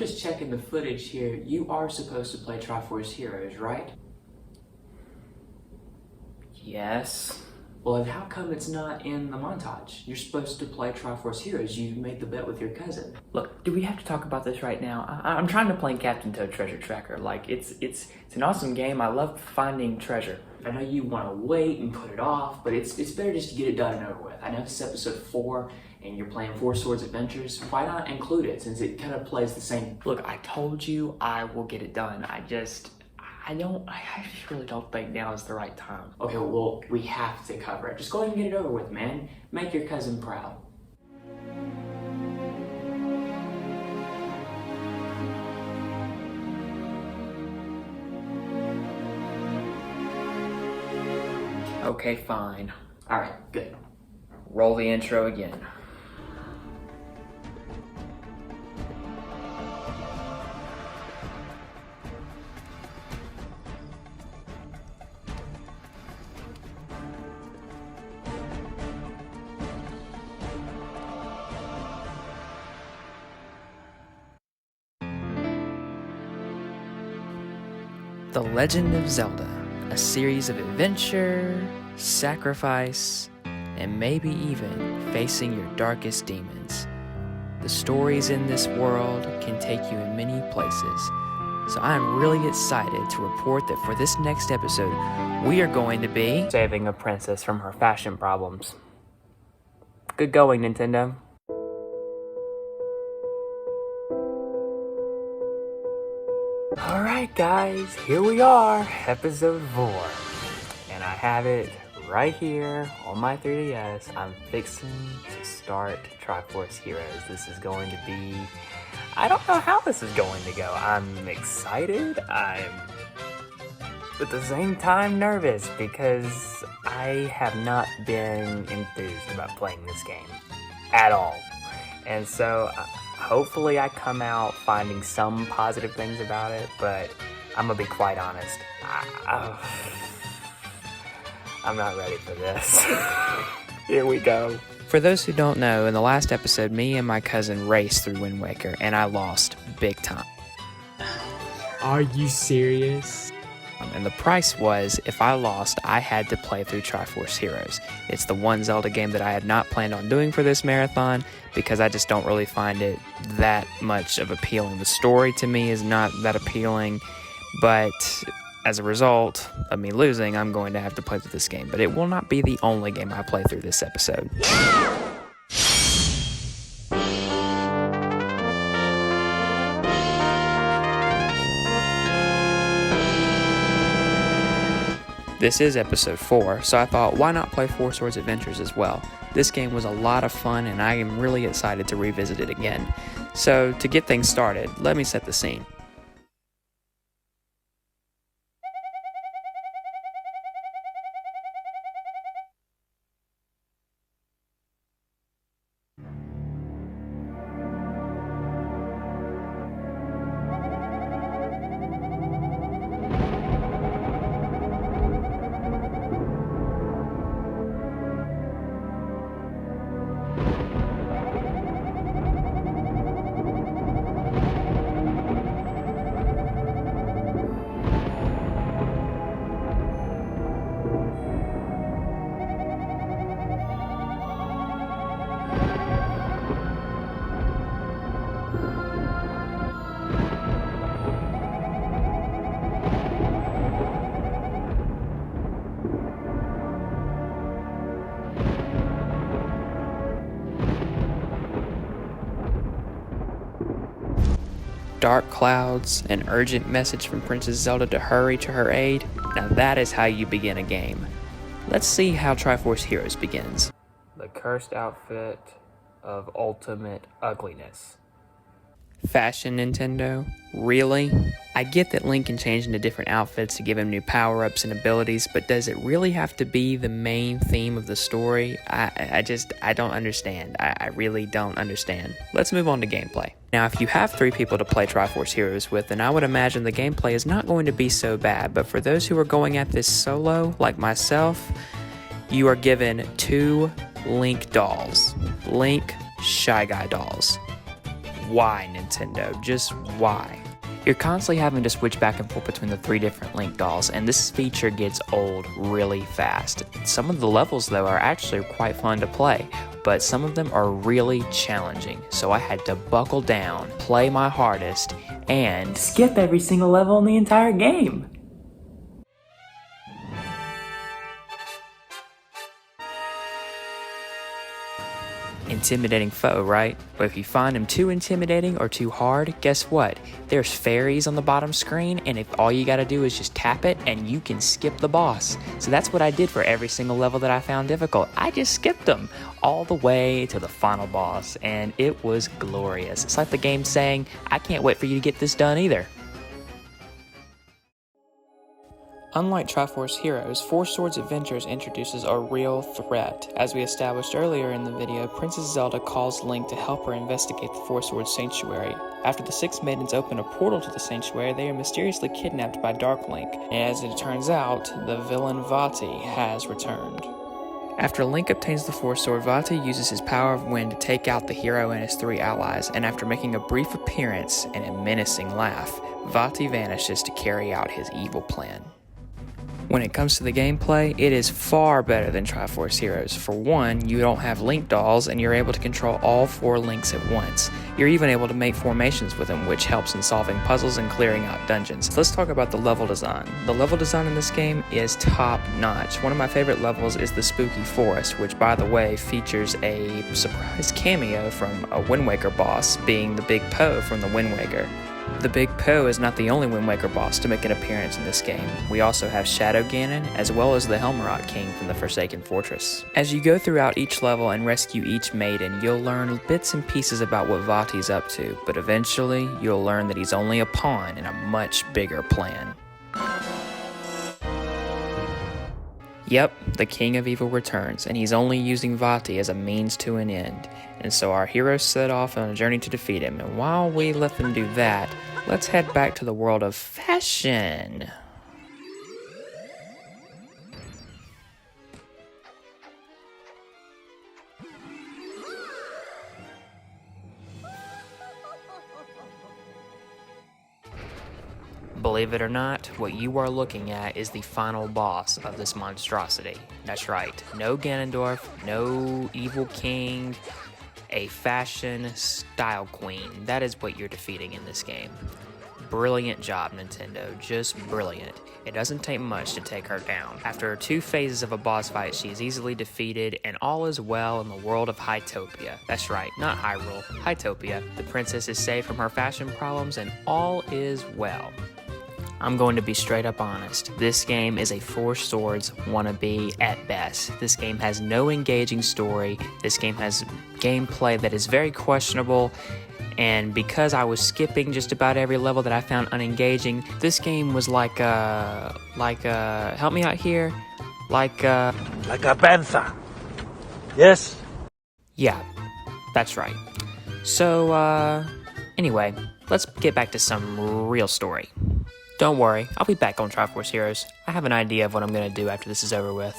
just checking the footage here. You are supposed to play Triforce Heroes, right? Yes. Well, then how come it's not in the montage? You're supposed to play Triforce Heroes. You made the bet with your cousin. Look, do we have to talk about this right now? I'm trying to play Captain Toad Treasure Tracker. Like, it's an awesome game. I love finding treasure. I know you want to wait and put it off, but it's better just to get it done and over with. I know this is episode 4, and you're playing Four Swords Adventures. Why not include it, since it kind of plays the same? Look, I told you I will get it done. I just really don't think now is the right time. Okay, well, we have to cover it. Just go ahead and get it over with, man. Make your cousin proud. Okay, fine. Alright, good. Roll the intro again. The Legend of Zelda, a series of adventure, sacrifice, and maybe even facing your darkest demons. The stories in this world can take you in many places, so I am really excited to report that for this next episode, we are going to be saving a princess from her fashion problems. Good going, Nintendo. Alright guys, here we are, episode 4, and I have it right here on my 3DS. I'm fixing to start Triforce Heroes. This is going to be, I don't know how this is going to go. I'm excited, I'm at the same time nervous because I have not been enthused about playing this game at all. And so hopefully I come out finding some positive things about it, but I'm gonna be quite honest. I'm not ready for this. Here we go. For those who don't know, in the last episode, me and my cousin raced through Wind Waker, and I lost big time. Are you serious? And the price was, if I lost, I had to play through Triforce Heroes. It's the one Zelda game that I had not planned on doing for this marathon because I just don't really find it that much of appealing. The story to me is not that appealing, but as a result of me losing, I'm going to have to play through this game. But it will not be the only game I play through this episode. This is episode 4, so I thought, why not play Four Swords Adventures as well? This game was a lot of fun, and I am really excited to revisit it again. So, to get things started, let me set the scene. Dark clouds, an urgent message from Princess Zelda to hurry to her aid. Now that is how you begin a game. Let's see how Triforce Heroes begins. The cursed outfit of ultimate ugliness. Fashion, Nintendo? Really? I get that Link can change into different outfits to give him new power-ups and abilities, but does it really have to be the main theme of the story? I don't understand. I really don't understand. Let's move on to gameplay. Now, if you have 3 people to play Triforce Heroes with, then I would imagine the gameplay is not going to be so bad, but for those who are going at this solo, like myself, you are given 2 Link dolls. Link Shy Guy dolls. why, Nintendo? Just why? You're constantly having to switch back and forth between the 3 different Link dolls, and this feature gets old really fast. Some of the levels, though, are actually quite fun to play, but some of them are really challenging, so I had to buckle down, play my hardest, and Skip every single level in the entire game. intimidating foe, right? But if you find him too intimidating or too hard, guess what? There's fairies on the bottom screen, and if all you gotta do is just tap it, and you can skip the boss. So that's what I did for every single level that I found difficult. I just skipped them all the way to the final boss, and it was glorious. It's like the game saying, I can't wait for you to get this done either. Unlike Triforce Heroes, Four Swords Adventures introduces a real threat. As we established earlier in the video, Princess Zelda calls Link to help her investigate the Four Swords Sanctuary. After the Six Maidens open a portal to the sanctuary, they are mysteriously kidnapped by Dark Link, and as it turns out, the villain Vati has returned. After Link obtains the Four Sword, Vati uses his power of wind to take out the hero and his 3 allies, and after making a brief appearance and a menacing laugh, Vati vanishes to carry out his evil plan. When it comes to the gameplay, it is far better than Triforce Heroes. For one, you don't have Link dolls and you're able to control all 4 Links at once. You're even able to make formations with them, which helps in solving puzzles and clearing out dungeons. Let's talk about the level design. The level design in this game is top notch. One of my favorite levels is the Spooky Forest, which by the way features a surprise cameo from a Wind Waker boss, being the Big Poe from the Wind Waker. The Big Poe is not the only Wind Waker boss to make an appearance in this game. We also have Shadow Ganon, as well as the Helmrock King from the Forsaken Fortress. As you go throughout each level and rescue each maiden, you'll learn bits and pieces about what Vati's up to, but eventually you'll learn that he's only a pawn in a much bigger plan. Yep, the King of Evil returns, and he's only using Vati as a means to an end. And so our heroes set off on a journey to defeat him, and while we let them do that, let's head back to the world of fashion. Believe it or not, what you are looking at is the final boss of this monstrosity. That's right, no Ganondorf, no evil king, a fashion style queen. That is what you're defeating in this game. Brilliant job, Nintendo, just brilliant. It doesn't take much to take her down. After 2 phases of a boss fight, she is easily defeated, and all is well in the world of Hytopia. That's right, not Hyrule, Hytopia. The princess is saved from her fashion problems, and all is well. I'm going to be straight up honest. This game is a Four Swords wannabe at best. This game has no engaging story. This game has gameplay that is very questionable. And because I was skipping just about every level that I found unengaging, this game was like help me out here, like a panther. Yes? Yeah, that's right. So, anyway, let's get back to some real story. Don't worry, I'll be back on Triforce Heroes. I have an idea of what I'm going to do after this is over with.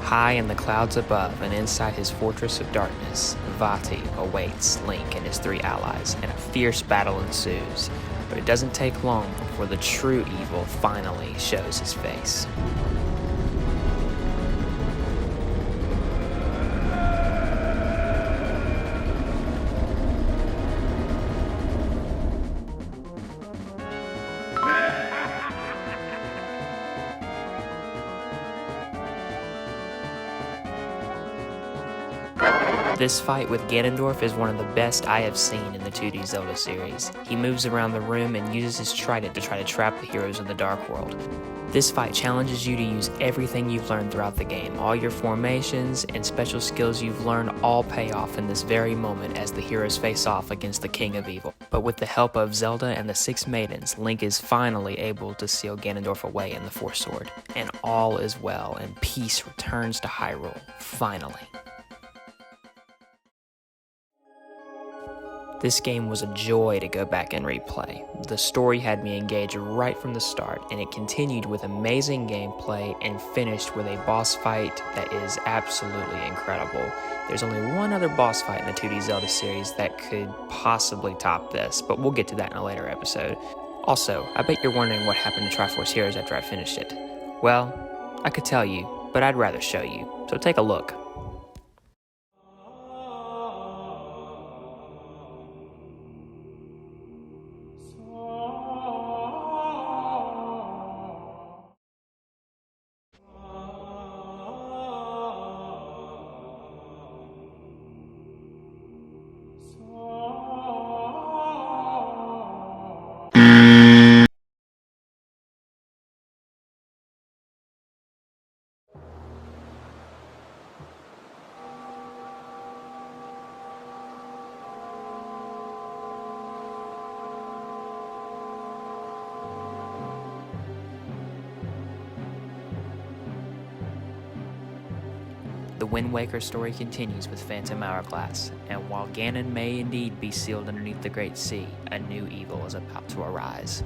High in the clouds above and inside his fortress of darkness, Vati awaits Link and his 3 allies, and a fierce battle ensues. But it doesn't take long before the true evil finally shows his face. This fight with Ganondorf is one of the best I have seen in the 2D Zelda series. He moves around the room and uses his trident to try to trap the heroes in the Dark World. This fight challenges you to use everything you've learned throughout the game. All your formations and special skills you've learned all pay off in this very moment as the heroes face off against the King of Evil. But with the help of Zelda and the 6 Maidens, Link is finally able to seal Ganondorf away in the Four Sword. And all is well, and peace returns to Hyrule, finally. This game was a joy to go back and replay. The story had me engaged right from the start, and it continued with amazing gameplay and finished with a boss fight that is absolutely incredible. There's only one other boss fight in the 2D Zelda series that could possibly top this, but we'll get to that in a later episode. Also, I bet you're wondering what happened to Triforce Heroes after I finished it. Well, I could tell you, but I'd rather show you, so take a look. The Wind Waker story continues with Phantom Hourglass, and while Ganon may indeed be sealed underneath the Great Sea, a new evil is about to arise.